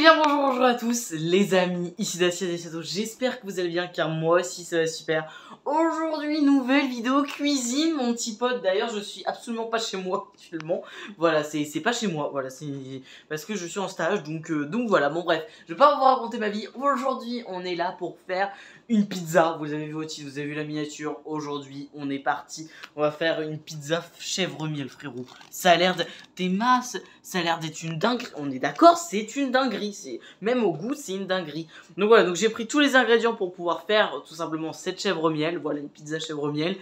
bien bonjour à tous les amis, ici Dacia des Châteaux, j'espère que vous allez bien car moi aussi ça va super. Aujourd'hui nouvelle vidéo cuisine mon petit pote, d'ailleurs je suis absolument pas chez moi actuellement, voilà c'est pas chez moi, voilà c'est parce que je suis en stage donc voilà, bon bref, je vais pas vous raconter ma vie. Aujourd'hui on est là pour faire une pizza, vous avez vu au titre, vous avez vu la miniature, aujourd'hui on est parti, on va faire une pizza chèvre miel frérot, ça a l'air des masses, ça a l'air d'être une dinguerie, on est d'accord, c'est une dinguerie, même au goût c'est une dinguerie. Donc voilà, donc j'ai pris tous les ingrédients pour pouvoir faire tout simplement cette chèvre miel, voilà une pizza chèvre miel.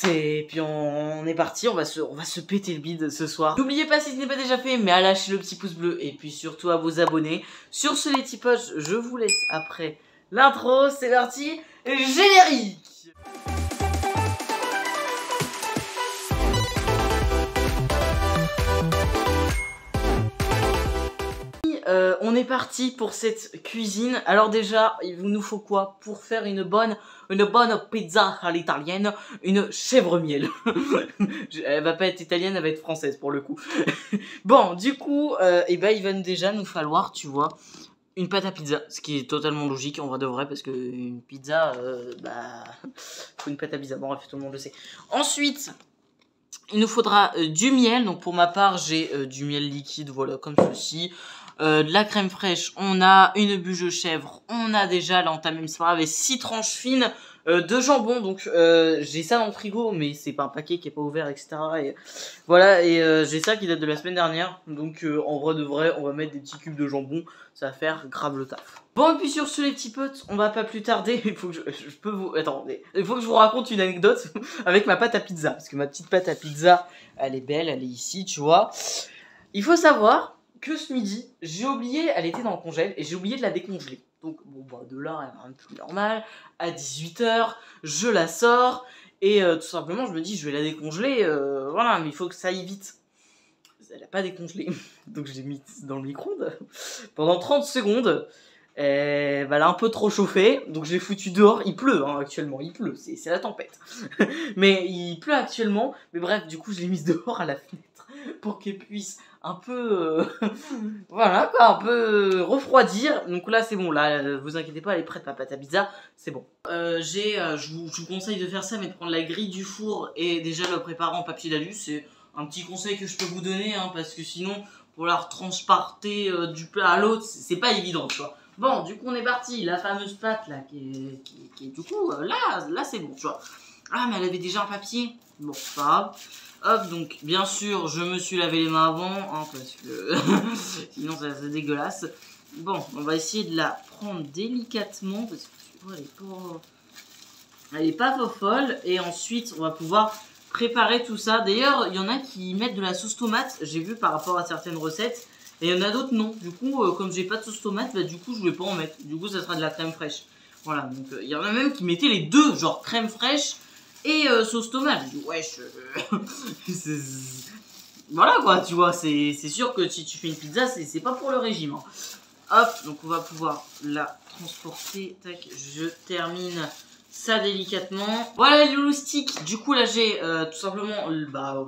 Puis on est parti, on va se péter le bide ce soir. N'oubliez pas si ce n'est pas déjà fait, mais à lâcher le petit pouce bleu et puis surtout à vous abonner. Sur ce les petits potes, je vous laisse après l'intro, c'est parti, générique. On est parti pour cette cuisine. Alors déjà, il nous faut quoi pour faire une bonne pizza à l'italienne? Une chèvre miel. Elle va pas être italienne, elle va être française pour le coup. Bon, du coup, il va déjà nous falloir, tu vois, une pâte à pizza, ce qui est totalement logique en vrai de vrai, parce que une pizza, faut une pâte à pizza. Bon, bref, tout le monde le sait. Ensuite, il nous faudra du miel. Donc pour ma part, j'ai du miel liquide, voilà, comme ceci. De la crème fraîche, on a une bûche de chèvre, on a déjà, là on t'a même séparé avec 6 tranches fines de jambon, donc j'ai ça dans le frigo, mais c'est pas un paquet qui est pas ouvert, etc. Et voilà, et j'ai ça qui date de la semaine dernière, donc en vrai de vrai, on va mettre des petits cubes de jambon, ça va faire grave le taf. Bon, et puis sur ce les petits potes, on va pas plus tarder, il faut que je peux vous... Attendez, il faut que je vous raconte une anecdote avec ma pâte à pizza, parce que ma petite pâte à pizza, elle est belle, elle est ici, tu vois. Il faut savoir que ce midi, j'ai oublié, elle était dans le congèle, et j'ai oublié de la décongeler. Donc, bon, bah, de là, elle est un peu normale. À 18 h, je la sors, et tout simplement, je me dis, je vais la décongeler, voilà, mais il faut que ça aille vite. Elle n'a pas décongelé, donc je l'ai mis dans le micro-ondes pendant 30 secondes. Elle a un peu trop chauffé, donc je l'ai foutu dehors. Il pleut hein, actuellement, il pleut, c'est la tempête. Mais il pleut actuellement, mais bref, du coup, je l'ai mise dehors à la fenêtre pour qu'elle puisse un peu voilà quoi, un peu refroidir. Donc là c'est bon, là vous inquiétez pas, elle est prête ma pâte à pizza, c'est bon. Je vous conseille de faire ça, mais de prendre la grille du four et déjà le préparer en papier d'alu. C'est un petit conseil que je peux vous donner hein, parce que sinon pour la transporter du plat à l'autre c'est pas évident tu vois. Bon du coup on est parti, la fameuse pâte là qui est du coup là c'est bon tu vois. Ah mais elle avait déjà un papier, bon c'est pas grave. Hop, donc bien sûr je me suis lavé les mains avant hein, parce que sinon c'est dégueulasse. Bon, on va essayer de la prendre délicatement parce que tu vois elle est pas folle. Et ensuite on va pouvoir préparer tout ça. D'ailleurs il y en a qui mettent de la sauce tomate, j'ai vu par rapport à certaines recettes. Et il y en a d'autres non. Du coup comme j'ai pas de sauce tomate, bah du coup je vais pas en mettre. Du coup ça sera de la crème fraîche. Voilà, donc il y en a même qui mettaient les deux, genre crème fraîche et sauce tomate. Je dis wesh, voilà quoi, tu vois, c'est sûr que si tu fais une pizza, c'est pas pour le régime. Hein. Hop, donc on va pouvoir la transporter. Tac, je termine ça délicatement. Voilà les loustiques. Du coup là j'ai tout simplement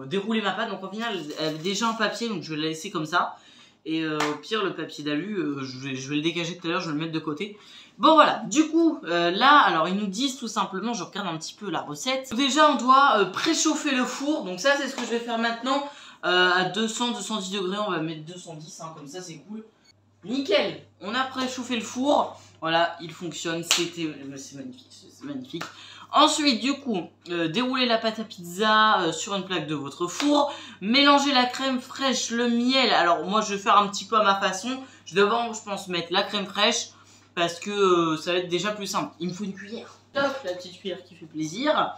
déroulé ma pâte. Donc au final elle avait déjà un papier, donc je vais la laisser comme ça. Et au pire le papier d'alu, je vais le dégager tout à l'heure, je vais le mettre de côté. Bon voilà, du coup là, alors ils nous disent tout simplement, je regarde un petit peu la recette. Déjà on doit préchauffer le four, donc ça c'est ce que je vais faire maintenant. À 200-210 degrés, on va mettre 210, hein, comme ça c'est cool. Nickel, on a préchauffé le four, voilà, il fonctionne, c'est magnifique, c'est magnifique. Ensuite, du coup, déroulez la pâte à pizza sur une plaque de votre four. Mélangez la crème fraîche, le miel. Alors, moi, je vais faire un petit peu à ma façon. Je devrais, je pense, mettre la crème fraîche parce que ça va être déjà plus simple. Il me faut une cuillère. Hop, la petite cuillère qui fait plaisir.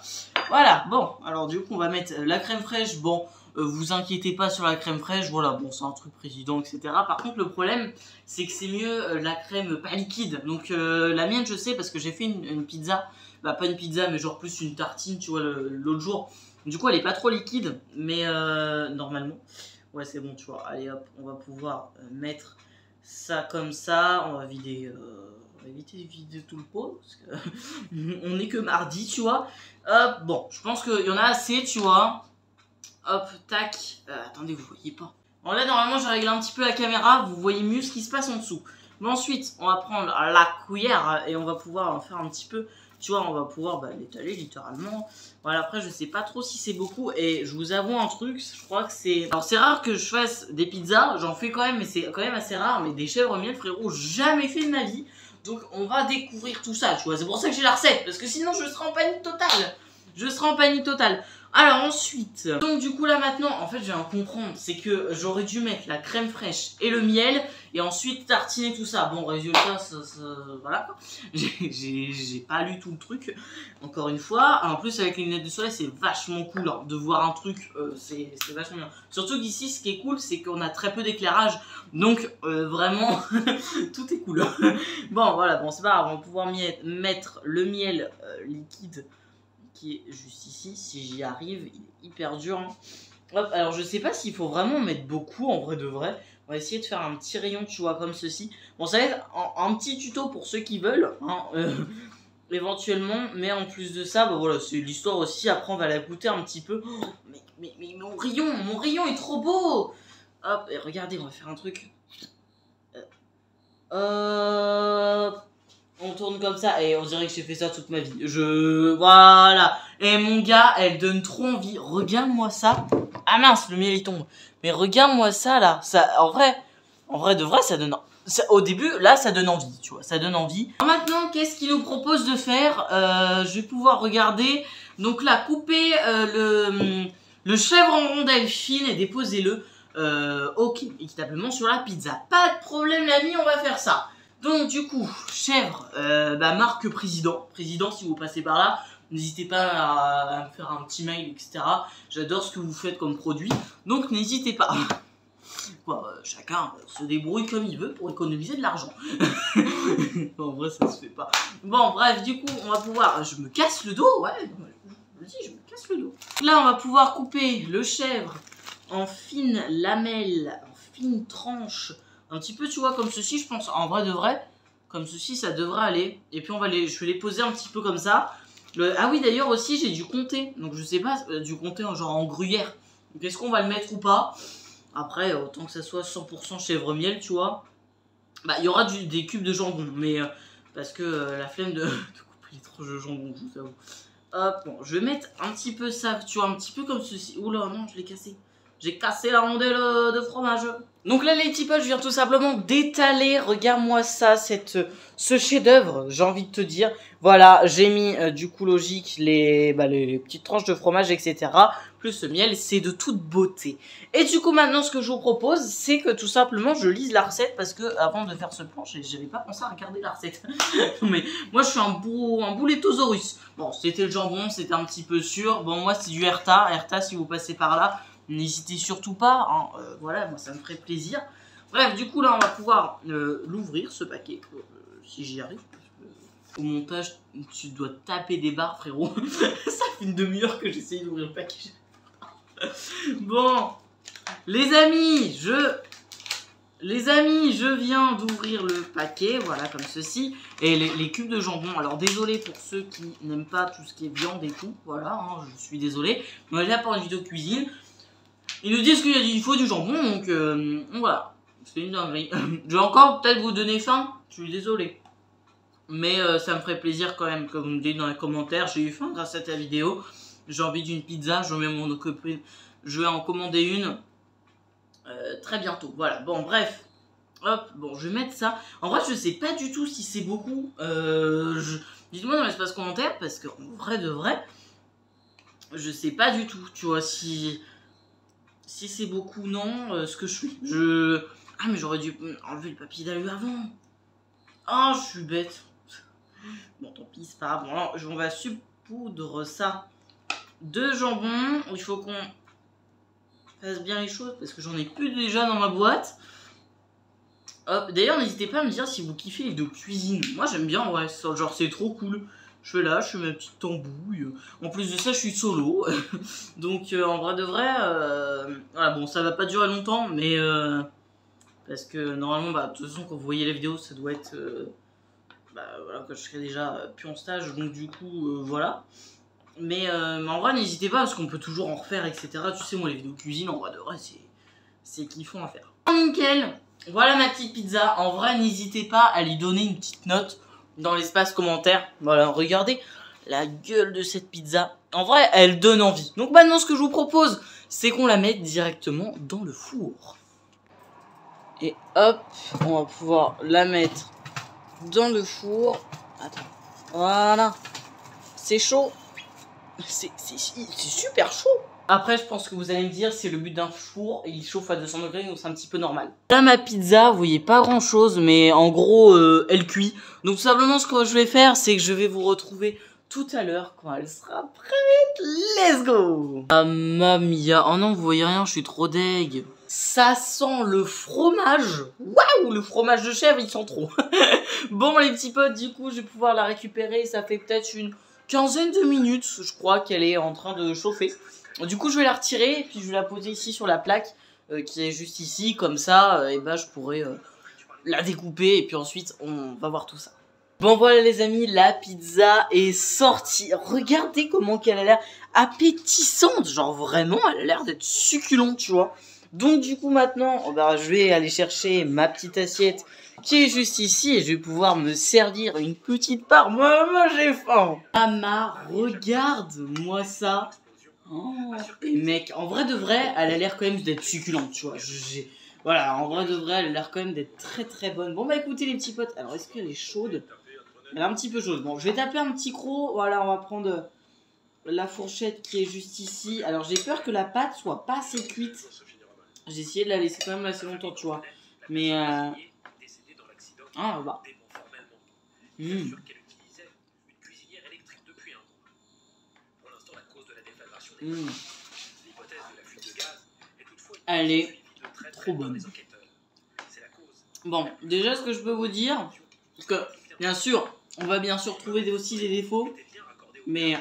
Voilà, bon. Alors, du coup, on va mettre la crème fraîche. Bon, vous inquiétez pas sur la crème fraîche. Voilà, bon, c'est un truc président, etc. Par contre, le problème, c'est que c'est mieux la crème pas liquide. Donc, la mienne, je sais parce que j'ai fait une pizza. Bah pas une pizza mais genre plus une tartine tu vois l'autre jour. Du coup elle est pas trop liquide mais normalement ouais c'est bon tu vois. Allez hop on va pouvoir mettre ça comme ça. On va vider on va éviter de vider tout le pot parce que on est que mardi tu vois. Hop bon je pense qu'il y en a assez tu vois. Hop tac attendez vous voyez pas. Bon, là, normalement, j'ai réglé un petit peu la caméra. Vous voyez mieux ce qui se passe en dessous. Mais ensuite, on va prendre la cuillère et on va pouvoir en faire un petit peu. Tu vois, on va pouvoir l'étaler littéralement. Voilà, après, je sais pas trop si c'est beaucoup. Et je vous avoue un truc, je crois que c'est... Alors, c'est rare que je fasse des pizzas. J'en fais quand même, mais c'est quand même assez rare. Mais des chèvres miel, frérot, jamais fait de ma vie. Donc, on va découvrir tout ça, tu vois. C'est pour ça que j'ai la recette. Parce que sinon, je serai en panique totale. Je serai en panique totale. Alors ensuite, donc du coup là maintenant, en fait je viens de comprendre, c'est que j'aurais dû mettre la crème fraîche et le miel, et ensuite tartiner tout ça. Bon, résultat, voilà quoi. J'ai pas lu tout le truc, encore une fois. En plus avec les lunettes de soleil, c'est vachement cool hein, de voir un truc, c'est vachement bien. Surtout qu'ici, ce qui est cool, c'est qu'on a très peu d'éclairage, donc vraiment, tout est cool. Bon voilà, bon c'est pas grave, on va pouvoir mettre le miel liquide, qui est juste ici, si j'y arrive, il est hyper dur. Hein. Hop, alors je sais pas s'il faut vraiment mettre beaucoup en vrai de vrai. On va essayer de faire un petit rayon, tu vois, comme ceci. Bon, ça va être un petit tuto pour ceux qui veulent, hein, éventuellement. Mais en plus de ça, bah voilà, c'est l'histoire aussi. Après, on va la goûter un petit peu. Oh, mais mon rayon est trop beau. Hop, et regardez, on va faire un truc. On tourne comme ça et on dirait que j'ai fait ça toute ma vie. Voilà. Et mon gars, elle donne trop envie. Regarde-moi ça. Ah mince, le miel il tombe. Mais regarde-moi ça là. Ça, en vrai de vrai, ça donne... Ça, au début, là, ça donne envie, tu vois. Ça donne envie. Alors maintenant, qu'est-ce qu'il nous propose de faire? Je vais pouvoir regarder. Donc là, couper le chèvre en rondelles fines et déposer-le ok, équitablement sur la pizza. Pas de problème, l'ami, on va faire ça. Donc du coup, chèvre, marque président. Président, si vous passez par là, n'hésitez pas à me faire un petit mail, etc. J'adore ce que vous faites comme produit, donc n'hésitez pas. Bon, chacun se débrouille comme il veut pour économiser de l'argent. En vrai, ça se fait pas. Bon, bref, du coup, on va pouvoir... Je me casse le dos, ouais, je me dis, je me casse le dos. Là, on va pouvoir couper le chèvre en fines lamelles, en fines tranches. Un petit peu, tu vois, comme ceci, je pense, en vrai de vrai, comme ceci, ça devrait aller. Et puis, je vais les poser un petit peu comme ça. Ah oui, d'ailleurs, aussi, j'ai dû compter. Donc, je sais pas, du compter genre en gruyère. Donc, est-ce qu'on va le mettre ou pas? Après, autant que ça soit 100% chèvre miel, tu vois. Bah, il y aura des cubes de jambon, mais parce que la flemme de couper les tranches de jambon, je vous avoue. Hop, bon, je vais mettre un petit peu ça, tu vois, un petit peu comme ceci. Oula, non, je l'ai cassé. J'ai cassé la rondelle de fromage. Donc là, les petits potes, je viens tout simplement d'étaler, regarde-moi ça, ce chef-d'œuvre, j'ai envie de te dire. Voilà, j'ai mis du coup logique les petites tranches de fromage, etc. Plus le miel, c'est de toute beauté. Et du coup, maintenant, ce que je vous propose, c'est que tout simplement, je lise la recette parce que avant de faire ce plan, j'avais pas pensé à regarder la recette. Mais moi, je suis un boulettosaurus. Bon, c'était le jambon, c'était un petit peu sûr. Bon, moi, c'est du Herta. Herta, si vous passez par là, n'hésitez surtout pas, hein, voilà, moi ça me ferait plaisir. Bref, du coup là on va pouvoir l'ouvrir ce paquet, si j'y arrive. Au montage, tu dois taper des barres frérot. Ça fait une demi-heure que j'essaye d'ouvrir le paquet. Bon, les amis, je viens d'ouvrir le paquet, voilà comme ceci. Et les cubes de jambon, alors désolé pour ceux qui n'aiment pas tout ce qui est viande et tout, voilà, hein, je suis désolé. On est là pour une vidéo cuisine. Ils nous disent qu'il faut du jambon, donc voilà, c'est une dinguerie. Je vais encore peut-être vous donner faim, je suis désolé. Mais ça me ferait plaisir quand même, comme vous me dites dans les commentaires, j'ai eu faim grâce à ta vidéo. J'ai envie d'une pizza, je vais m'en occuper, je vais en commander une très bientôt. Voilà, bon bref, hop, bon je vais mettre ça. En vrai je sais pas du tout si c'est beaucoup, dites-moi dans l'espace commentaire, parce qu'en vrai de vrai, je sais pas du tout, tu vois, si c'est beaucoup, non, ce que je fais. Ah, mais j'aurais dû enlever le papier d'alu avant. Ah, je suis bête. Bon, tant pis, c'est pas grave. Bon, alors, on va saupoudre ça de jambon. Il faut qu'on fasse bien les choses parce que j'en ai plus déjà dans ma boîte. Hop, d'ailleurs, n'hésitez pas à me dire si vous kiffez les vidéos cuisine. Moi, j'aime bien, ouais, genre, c'est trop cool. Je fais là, je fais ma petite tambouille. En plus de ça, je suis solo. Donc, en vrai de vrai, voilà, bon, ça va pas durer longtemps, mais parce que normalement, bah, de toute façon, quand vous voyez la vidéo, ça doit être, voilà, que je serai déjà plus en stage. Donc, du coup, voilà. Mais en vrai, n'hésitez pas, parce qu'on peut toujours en refaire, etc. Tu sais, moi, les vidéos cuisine, en vrai de vrai, c'est kiffant à faire. Nickel. Voilà ma petite pizza. En vrai, n'hésitez pas à lui donner une petite note dans l'espace commentaire. Voilà, regardez la gueule de cette pizza. En vrai, elle donne envie. Donc maintenant, ce que je vous propose, c'est qu'on la mette directement dans le four. Et hop, on va pouvoir la mettre dans le four. Attends, voilà. C'est chaud. C'est super chaud. Après, je pense que vous allez me dire, c'est le but d'un four et il chauffe à 200 degrés, donc c'est un petit peu normal. Là, ma pizza, vous voyez pas grand chose, mais en gros, elle cuit. Donc, tout simplement, ce que je vais faire, c'est que je vais vous retrouver tout à l'heure quand elle sera prête. Let's go! Ah, mamia. Oh non, vous voyez rien, je suis trop deg. Ça sent le fromage. Waouh, le fromage de chèvre, il sent trop. Bon, les petits potes, du coup, je vais pouvoir la récupérer. Ça fait peut-être une quinzaine de minutes, je crois qu'elle est en train de chauffer. Du coup, je vais la retirer et puis je vais la poser ici sur la plaque qui est juste ici. Comme ça, et ben, je pourrai la découper et puis ensuite, on va voir tout ça. Bon, voilà les amis, la pizza est sortie. Regardez comment qu'elle a l'air appétissante. Genre vraiment, elle a l'air d'être succulente, tu vois. Donc du coup, maintenant, bah, je vais aller chercher ma petite assiette qui est juste ici et je vais pouvoir me servir une petite part. Moi j'ai faim. Mama, regarde-moi ça. Oh, et mec, en vrai de vrai, elle a l'air quand même d'être succulente, tu vois. Voilà, en vrai de vrai, elle a l'air quand même d'être très bonne. Bon bah écoutez les petits potes, alors est-ce qu'elle est chaude? Elle est un petit peu chaude. Bon, je vais taper un petit croc. Voilà, on va prendre la fourchette qui est juste ici. Alors j'ai peur que la pâte soit pas assez cuite. J'ai essayé de la laisser quand même assez longtemps, tu vois. Mais ah bah. Elle est trop bonne. Bon, déjà ce que je peux vous dire, parce que bien sûr, on va bien sûr trouver aussi des défauts, mais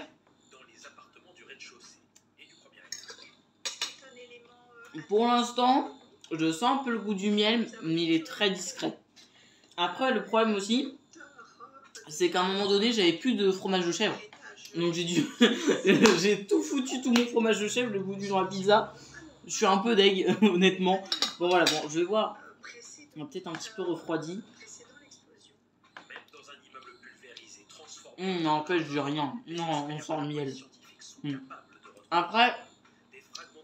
pour l'instant, je sens un peu le goût du miel, mais il est très discret. Après, le problème aussi, c'est qu'à un moment donné, j'avais plus de fromage de chèvre. Donc j'ai dû... j'ai tout foutu, tout mon fromage de chèvre, le goût du dans la pizza. Je suis un peu deg, honnêtement. Bon voilà, bon, je vais voir. On a peut-être un petit peu refroidi. Non, en fait, j'ai rien. Non, on sent le miel. Après,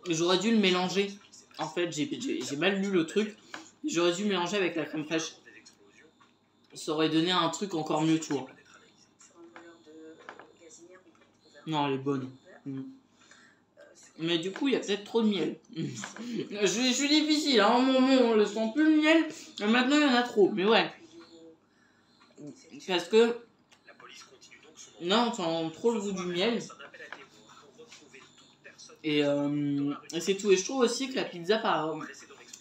j'aurais dû le mélanger. En fait, j'ai mal lu le truc. J'aurais dû mélanger avec la crème fraîche. Ça aurait donné un truc encore mieux, tu vois. Non, elle est bonne. Mais du coup, il y a peut-être trop de miel. Je suis difficile, hein, on le sent plus le miel. Et maintenant, il y en a trop. Mais ouais. Parce que... Non, on sent trop le goût du miel. Et c'est tout. Et je trouve aussi que la pizza,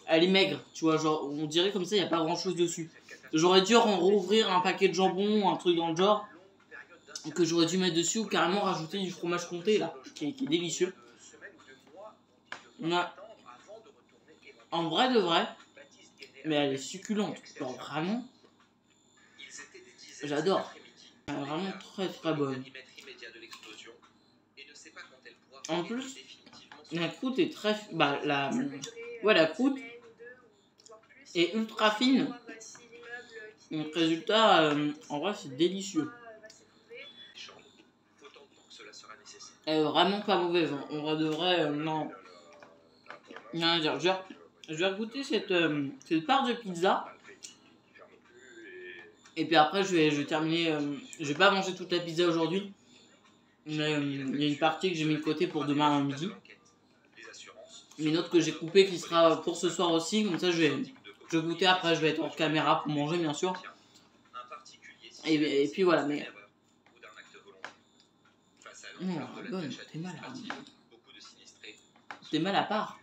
elle est maigre. Tu vois, genre, on dirait comme ça, il n'y a pas grand-chose dessus. J'aurais dû en rouvrir un paquet de jambon ou un truc dans le genre. Que j'aurais dû mettre dessus ou carrément rajouter du fromage comté, là. Qui est délicieux. Ouais. En vrai de vrai, mais elle est succulente. Genre vraiment, j'adore. Elle est vraiment très bonne. En plus, la croûte est très... Bah, la croûte est ultra fine. Donc résultat, en vrai, c'est délicieux. Elle est vraiment pas mauvaise. Hein. On devrait... non. Rien à dire. Je vais goûter cette part de pizza. Et puis après, je vais terminer. Je vais pas manger toute la pizza aujourd'hui. Mais il y a une partie que j'ai mis de côté pour demain à midi. Une autre que j'ai coupée qui sera pour ce soir aussi. Comme ça, je vais goûter. Après, je vais être hors caméra pour manger, bien sûr. Et puis voilà. Mais. Bonne. T'es mal à part.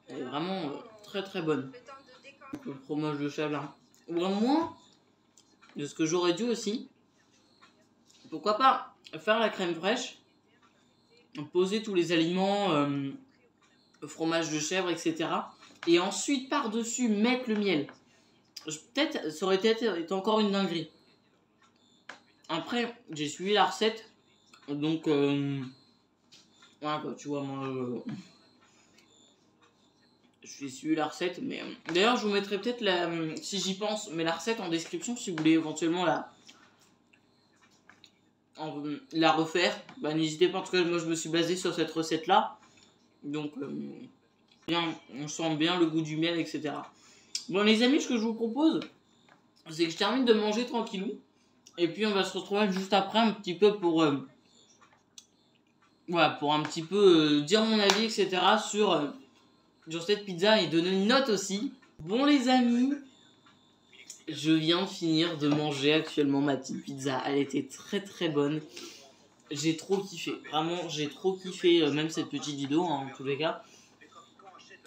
Elle est vraiment très bonne. Le fromage de chèvre là. Ou au moins, de ce que j'aurais dû aussi, pourquoi pas faire la crème fraîche, poser tous les aliments, fromage de chèvre, etc. Et ensuite par-dessus mettre le miel. Peut-être, ça aurait été encore une dinguerie. Après, j'ai suivi la recette, donc Voilà quoi, tu vois, moi... je vais suivre la recette, mais... D'ailleurs, je vous mettrai peut-être la... si j'y pense, mais la recette en description, si vous voulez éventuellement la refaire. Bah, n'hésitez pas, en tout cas, moi, je me suis basé sur cette recette-là. Donc, bien, on sent bien le goût du miel, etc. Bon, les amis, ce que je vous propose, c'est que je termine de manger tranquillou. Et puis, on va se retrouver juste après, un petit peu pour... voilà, pour un petit peu dire mon avis, etc. sur cette pizza et donner une note aussi. Bon les amis, je viens de finir de manger actuellement ma petite pizza. Elle était très très bonne. J'ai trop kiffé. Vraiment, j'ai trop kiffé même cette petite vidéo hein, en tous les cas.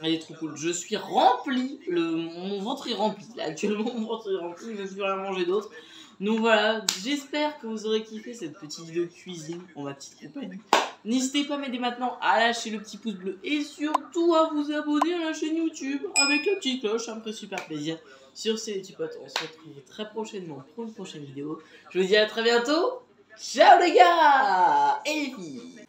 Elle est trop cool. Je suis rempli. Mon ventre est rempli. Là, actuellement, mon ventre est rempli. Je ne veux plus rien manger d'autre. Donc voilà, j'espère que vous aurez kiffé cette petite vidéo de cuisine pour ma petite compagnie. N'hésitez pas à m'aider maintenant à lâcher le petit pouce bleu et surtout à vous abonner à la chaîne YouTube avec la petite cloche, ça me ferait super plaisir. Sur ces petits potes, on se retrouve très prochainement pour une prochaine vidéo. Je vous dis à très bientôt. Ciao les gars et les filles.